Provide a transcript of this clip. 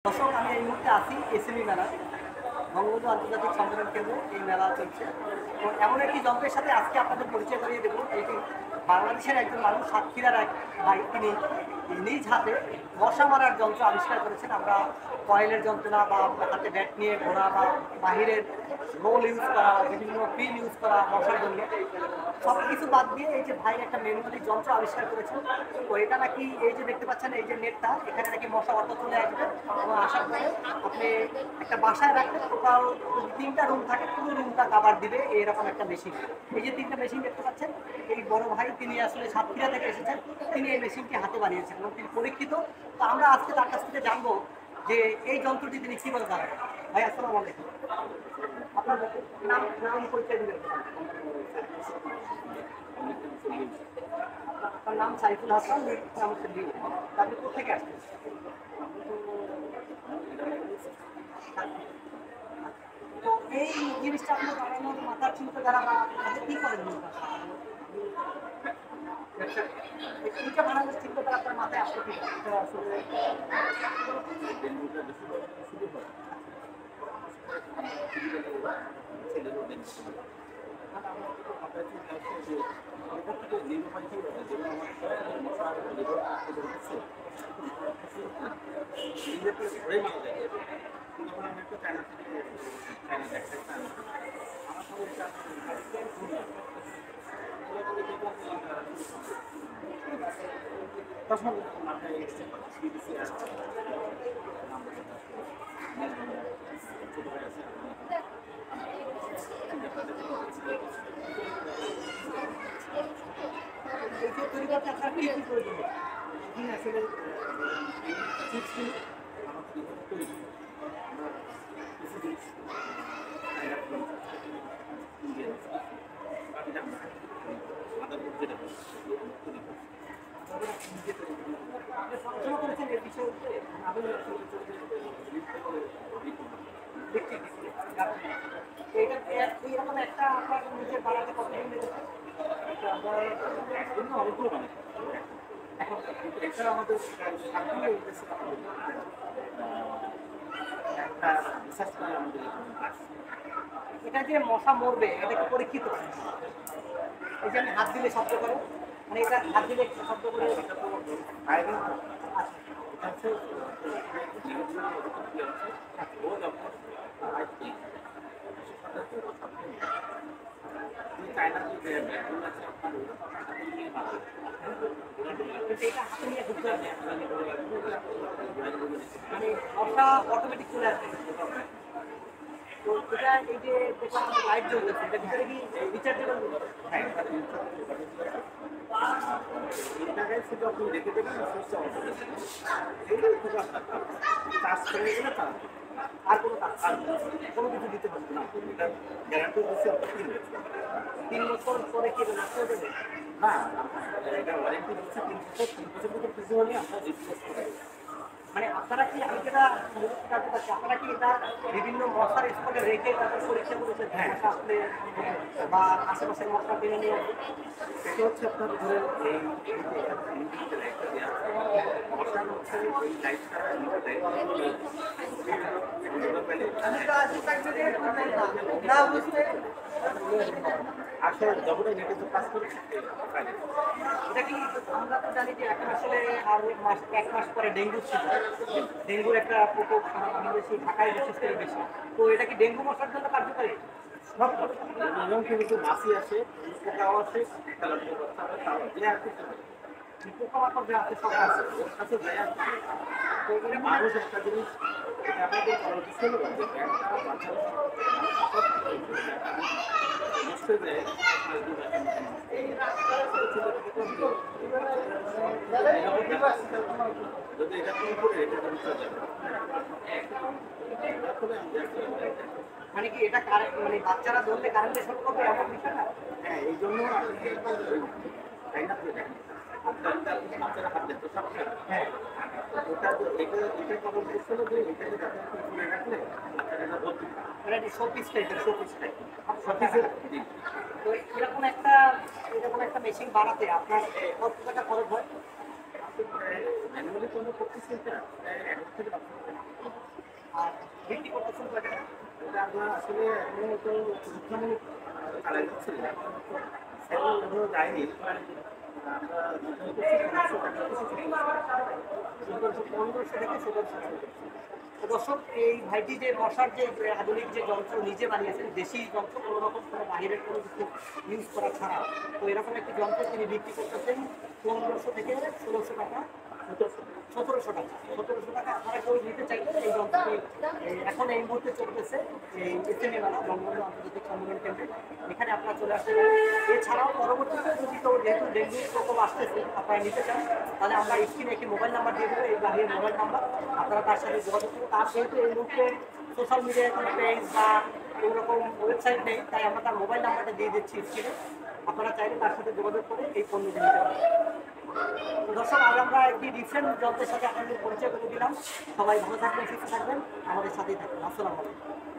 দর্শক, আমি এই মুহূর্তে আছি এসএমই মেলা, বঙ্গবন্ধু আন্তর্জাতিক সম্মেলন কেন্দ্রে এই মেলা চলছে। তো এমন একটি যন্ত্রের সাথে আজকে আপনাদের পরিচয় করিয়ে দেবো। এটি বাংলাদেশের একজন মানুষ, সাতক্ষীরার এক ভাই, তিনি নিজ হাতে মশা মারার যন্ত্র আবিষ্কার করেছেন। আমরা কয়েলের যন্ত্রণা বা হাতে ব্যাট নিয়ে ঘোরা বা বাহিরের রোল ইউজ করা, বিভিন্ন পিল ইউজ করা মশার জন্য, সব কিছু বাদ দিয়ে এই যে ভাই একটা ম্যানুয়ালি যন্ত্র আবিষ্কার করেছেন। তো এটা নাকি এই যে দেখতে পাচ্ছেন, এই যে নেটটা, এখানে নাকি মশা অটো চলে আসবে এবং আসার পরে আপনি একটা বাসায় রাখলে টোটাল যদি 3টা রুম থাকে পুরো রুমটা কাভার দিবে, এরকম একটা মেশিন। এই যে 3টা মেশিন দেখতে পাচ্ছেন, এই বড় ভাই তিনি আসলে সাতক্ষীরা থেকে এসেছেন, তিনি এই মেশিনটি হাতে বানিয়েছেন এবং তিনি পরীক্ষিত। তো আমরা আজকে তার কাছ থেকে জানবো যে এই যন্ত্রটি তিনি কীভাবে বানাবেন। ভাই আসসালামু আলাইকুম, আপনার নাম নাম পরিচয় দিবেন। আপনার নাম সাইফুল হাসান, আপনি কোথেকে আসছেন? তো এই জিনিসটা আপনার বানানোর মাথার চিন্তাধারা বা আপনি কী করেন? এইটা বানানোর চিন্তাধারা আপনার মাথায় আসলে কি আসলে তৈরি করতে আপনার কি কি প্রয়োজন? আসলে পড়াশোনা করেছেন এর বিষয়ে? এইটা এইরকম একটা আপনার নিজের বাড়াতে কতদিন লেগেছে? অনেকগুলো মানে এখন এটা আমাদের একটা রিসার্চ করে আমাদের এটা যে মশা মরবে, এটা কি পরীক্ষিত? এই যে আমি হাত দিলে শব্দ করে, মানে এটা হাত দিলে শব্দ করে। বাইরে আচ্ছা, এটা হাতে নিয়ে ঘুরতে হবে, মানে মশা অটোমেটিক চলে আসবে। তো এটা এই যে দেখলাম আমাদের লাইট জ্বলতেছে, এটা ভিতরে কি রিচার্জেবল? শুধু আপনি রেখে দেবেন, চার্জ করে গেলে তার আর কোনো কাজ কোনো কিছু দিতে পারবে না? গ্যারান্টি হচ্ছে 3 বছর পরে কি নষ্ট হয়ে যাবে? না, এটা ওয়ারেন্টি হচ্ছে 3 বছর ভিতরে কিছু হলে আমরা রিপ্লেস করে দেবো। মানে আপনারা কি, আমি যেটা জানতে চাচ্ছি, আপনারা কি এটা বিভিন্ন মশার স্পটে রেখে তারপর পরীক্ষা করেছেন? হ্যাঁ। মশা আসলে বা আশেপাশের মশা টেনে নিয়ে এটা হচ্ছে আপনার ধরেন এই মশার হচ্ছে এই লাইটটা না বুঝতে আসলে যখন নেটে কাজ করে এটা কি, আমরা তো জানি যে এখন আসলে আর এক মাস পরে ডেঙ্গু ছিল, ডেঙ্গুর একটা প্রকোপ সারা বাংলাদেশে, ঢাকায় বিশেষ করে বেশি। তো এটা কি ডেঙ্গু মশার জন্য কার্যকরী? সব এবং কিন্তু মাছি আসে, পোকাও আসে, যে আর কিছু পোকামাকড় যে আছে সব আছে। ওর কাছে যায় আর কি। তো এখানে মানুষ একটা জিনিস এটা আমাদের করা উচিত ছিল যে একটা বাচ্চা নিশ্চয় যায় যদি এটা কোনো করে এটা নিশ্চয় যাবে। মানে কি এটা কারেন্ট, মানে বাচ্চারা ধরলে কারেন্টে শর্ট করবে এমন বিষয় না? হ্যাঁ, এই জন্য আপনি চাইনা করে দেখেন বাচ্চারা হাত দেখতে সব হ্যাঁ, ওটা এটা এটা কখন করছিল যে এটাকে যাতে করে রাখলে বাচ্চারা বলতে মানে শোপিস টাইপের, শোপিস টাইপ। সঠিক তো এরকম একটা মেশিন বানাতে আপনার কত টাকা খরচ হয়? অ্যানুয়ালি পণ্য করতেছি এটা ১১ থেকে ১২ আর বিক্রি করতেছেন কয় টাকা? এটা আমরা আসলে এখনো তো পরীক্ষামূলক চালাই যাচ্ছি এখন তো সেল এখনো যায়নি আমরা পনেরোশো থেকে 1700। তো দর্শক, এই ভাইটি যে মশার যে আধুনিক যে যন্ত্র নিজে বানিয়েছেন, দেশি যন্ত্র, কোনো রকম কোনো বাহিরের কোনো কিছু ইউজ করা ছাড়া, তো এরকম একটি যন্ত্র তিনি বিক্রি করতেছেন 1500 থেকে 1600 টাকা, 1700 টাকা। 1700 টাকা আপনারা কেউ নিতে চাইলে এই যন্ত্রটি এখন এই মুহূর্তে চলতেছে এই এসএমই মেলা বঙ্গবন্ধু আন্তর্জাতিক সম্মেলন কেন্দ্রে, এখানে আপনারা চলে আসতে পারেন। এছাড়াও পরবর্তীতে যদি কেউ যেহেতু ডেঙ্গু প্রকোপ আসতেছে আপনারা নিতে চান, তাহলে আমরা স্ক্রিনে একটি মোবাইল নাম্বার দিয়ে দেবো, এই বাহিরের মোবাইল নাম্বার, আপনারা তার সাথে যোগাযোগ করুন। তার যেহেতু এই মুহূর্তে সোশ্যাল মিডিয়ায় কোনো পেজ বা এরকম ওয়েবসাইট নেই, তাই আমরা তার মোবাইল নাম্বারটা দিয়ে দিচ্ছি স্ক্রিনে, আপনারা চাইলে তার সাথে যোগাযোগ করে এই পণ্যটি নিতে পারেন। তো দর্শক, আজ আমরা একটি ডিফারেন্ট যন্ত্রের সাথে আপনাদের পরিচয় করে দিলাম। সবাই ভালো থাকবেন, সুস্থ থাকবেন, আমাদের সাথেই থাকবেন। আসসালামু আলাইকুম।